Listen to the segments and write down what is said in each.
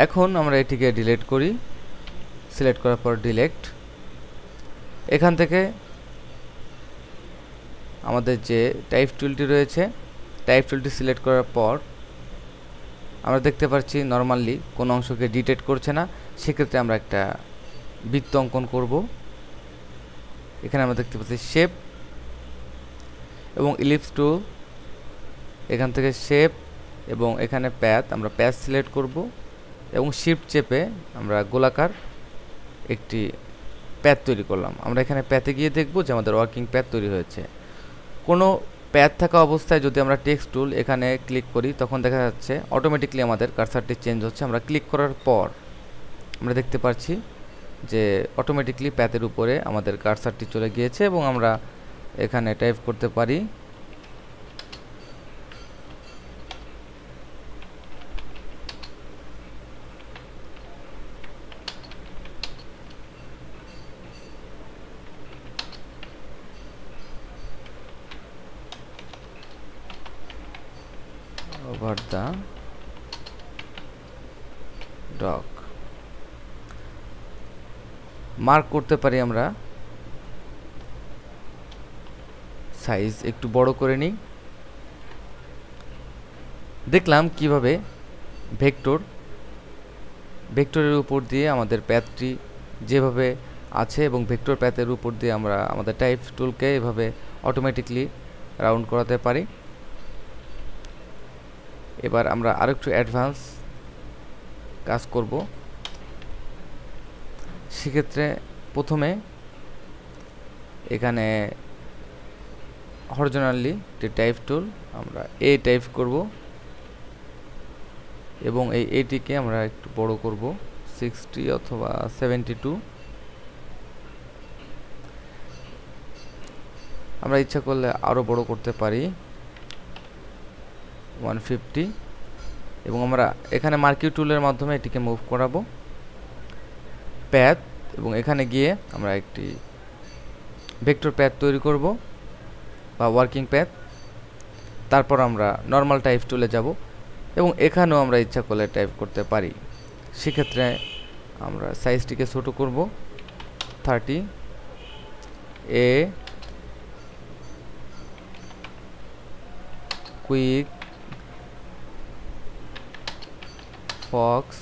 এখন আমরা এটিকে ডিলিট করি। সিলেক্ট করার পর ডিলিট। এখান থেকে আমাদের যে টাইপ টুলটি রয়েছে, টাইপ টুলটি সিলেক্ট করার পর আমরা দেখতে পাচ্ছি নরমালি কোনো অংশকে ডিটেক্ট করছে না। সেক্ষেত্রে আমরা একটা বৃত্ত অঙ্কন করব। এখানে আমরা দেখতে পাচ্ছি শেপ এবং ইলিপস টুল। এখান থেকে শেপ এবং এখানে প্যাথ, আমরা প্যাথ সিলেক্ট করব এবং শিফট চেপে আমরা গোলাকার একটি প্যাথ তৈরি করলাম। আমরা এখানে প্যাথে গিয়ে দেখব যে আমাদের ওয়ার্কিং প্যাথ তৈরি হয়েছে। কোনো প্যাথ থাকা অবস্থায় যদি আমরা টেক্সট টুল এখানে ক্লিক করি, তখন দেখা যাচ্ছে অটোমেটিকলি আমাদের কার্সারটি চেঞ্জ হচ্ছে। আমরা ক্লিক করার পর আমরা দেখতে পাচ্ছি যে অটোমেটিকলি প্যাথের উপরে আমাদের কার্সারটি চলে গিয়েছে এবং আমরা এখানে টাইপ করতে পারি over the dog। মার্ক করতে পারি আমরা, সাইজ একটু বড় করে নিই। দেখলাম কিভাবে ভেক্টরের উপর দিয়ে আমাদের প্যাথটি যেভাবে আছে এবং ভেক্টর প্যাথের উপর দিয়ে আমরা আমাদের টাইপ টুলকে এভাবে অটোমেটিকলি রাউন্ড করাতে পারি। এবার আমরা আরেকটু অ্যাডভান্স কাজ করব। সেক্ষেত্রে প্রথমে এখানে হরিজন্টালি যে টাইপ টুল, আমরা এ টাইপ করব এবং এই এটিকে আমরা একটু বড় করব, 60 অথবা 72। আমরা ইচ্ছা করলে আরও বড় করতে পারি, 150। এবং আমরা এখানে মার্কিউ টুলের মাধ্যমে এটিকে মুভ করাবো প্যাথ, এবং এখানে গিয়ে আমরা একটি ভেক্টর প্যাথ তৈরি করব বা ওয়ার্কিং প্যাথ। তারপর আমরা নর্মাল টাইপ টুলে যাব এবং এখানেও আমরা ইচ্ছা করলে টাইপ করতে পারি। সেক্ষেত্রে আমরা সাইজটিকে ছোট করব, 30। A quick fox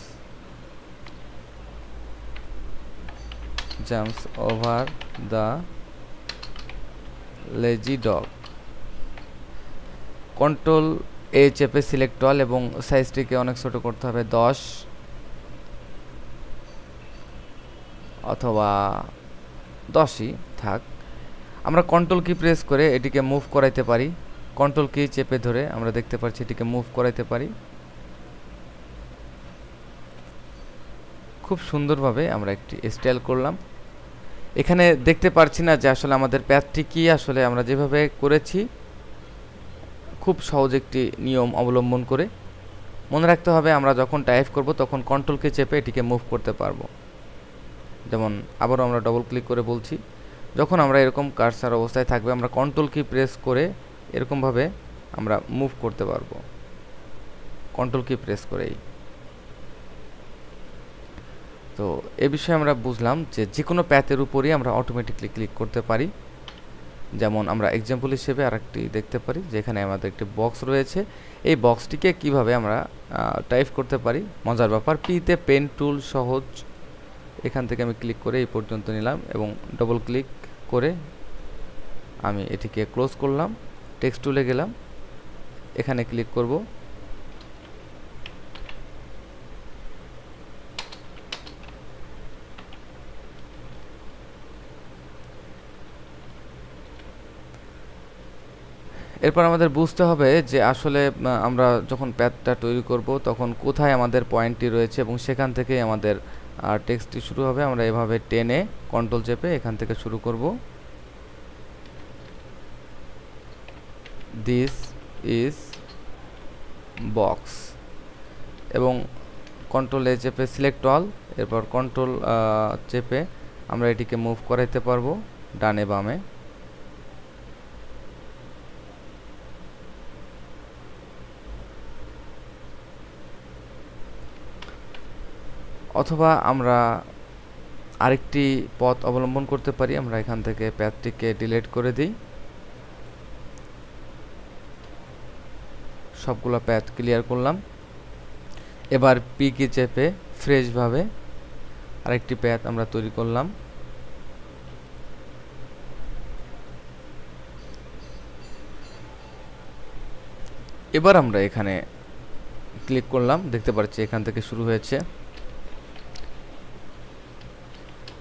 jumps over the lazy dog। Control A চেপে সিলেক্ট অল এবং সাইজটিকে অনেক ছোট করতে হবে, 10 অথবা 10ই থাক। আমরা কন্ট্রোল কি প্রেস করে এটিকে মুভ করাইতে পারি। কন্ট্রোল কি চেপে ধরে আমরা দেখতে পাচ্ছি এটিকে মুভ করাইতে পারি। খুব সুন্দরভাবে আমরা একটি স্টাইল করলাম। এখানে দেখতে পারছি না যে আসলে আমাদের প্যাথটি কি, আসলে আমরা যেভাবে করেছি খুব সহজ একটি নিয়ম অবলম্বন করে। মনে রাখতে হবে আমরা যখন টাইপ করব তখন কন্ট্রোলকে চেপে এটিকে মুভ করতে পারবো। যেমন আবারও আমরা ডবল ক্লিক করে বলছি, যখন আমরা এরকম কার্সার অবস্থায় থাকবে আমরা কন্ট্রোল কি প্রেস করে এরকমভাবে আমরা মুভ করতে পারবো, কন্ট্রোল কি প্রেস করেই। তো এ বিষয়ে আমরা বুঝলাম যে কোনো প্যাথের উপরই আমরা অটোমেটিকলি ক্লিক করতে পারি। যেমন আমরা এক্সাম্পল হিসেবে আরেকটি দেখতে পারি যেখানে আমাদের একটি বক্স রয়েছে। এই বক্সটিকে কিভাবে আমরা টাইপ করতে পারি, মজার ব্যাপার। পিতে পেন টুল সহজ, এখান থেকে আমি ক্লিক করে এই পর্যন্ত নিলাম এবং ডবল ক্লিক করে আমি এটিকে ক্লোজ করলাম। টেক্সট টুলে গেলাম, এখানে ক্লিক করব, এরপর আমাদের বুঝতে হবে যে আসলে আমরা যখন প্যাথটা তৈরি করব তখন কোথায় আমাদের পয়েন্টটি রয়েছে এবং সেখান থেকেই আমাদের টেক্সটটি শুরু হবে। আমরা এভাবে টেনে কন্ট্রোল চেপে এখান থেকে শুরু করব। দিস ইজ বক্স এবং কন্ট্রোল এ চেপে সিলেক্ট অল, এরপর কন্ট্রোল চেপে আমরা এটিকে মুভ করাইতে পারবো ডানে বামে। অথবা আমরা আরেকটি পথ অবলম্বন করতে পারি। আমরা এখান থেকে প্যাথটিকে ডিলিট করে দিই, সবগুলো প্যাথ ক্লিয়ার করলাম। এবার পি কি চেপে ফ্রেশভাবে আরেকটি প্যাথ আমরা তৈরি করলাম। এবার আমরা এখানে ক্লিক করলাম, দেখতে পাচ্ছি এখান থেকে শুরু হয়েছে।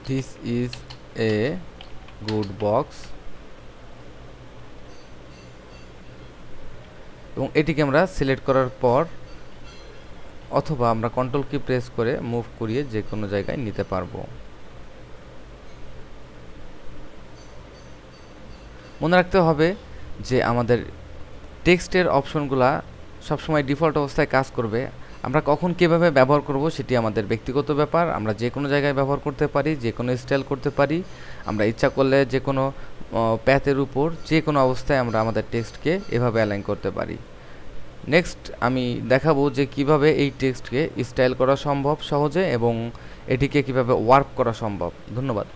This is a good box, এবং এটিকে আমরা সিলেক্ট করার পর অথবা আমরা কন্ট্রোল কি প্রেস করে মুভ করিয়ে যে কোনো জায়গায় নিতে পারবো। মনে রাখতে হবে যে আমাদের টেক্সটের অপশনগুলা সবসময় ডিফল্ট অবস্থায় কাজ করবে। আমরা কখন কীভাবে ব্যবহার করব সেটি আমাদের ব্যক্তিগত ব্যাপার। আমরা যে কোনো জায়গায় ব্যবহার করতে পারি, যে কোনো স্টাইল করতে পারি। আমরা ইচ্ছা করলে যে কোনো প্যাথের উপর যে কোনো অবস্থায় আমরা আমাদের টেক্সটকে এভাবে অ্যালাইন করতে পারি। নেক্সট আমি দেখাবো যে কিভাবে এই টেক্সটকে স্টাইল করা সম্ভব সহজে, এবং এটিকে কিভাবে ওয়ার্ক করা সম্ভব। ধন্যবাদ।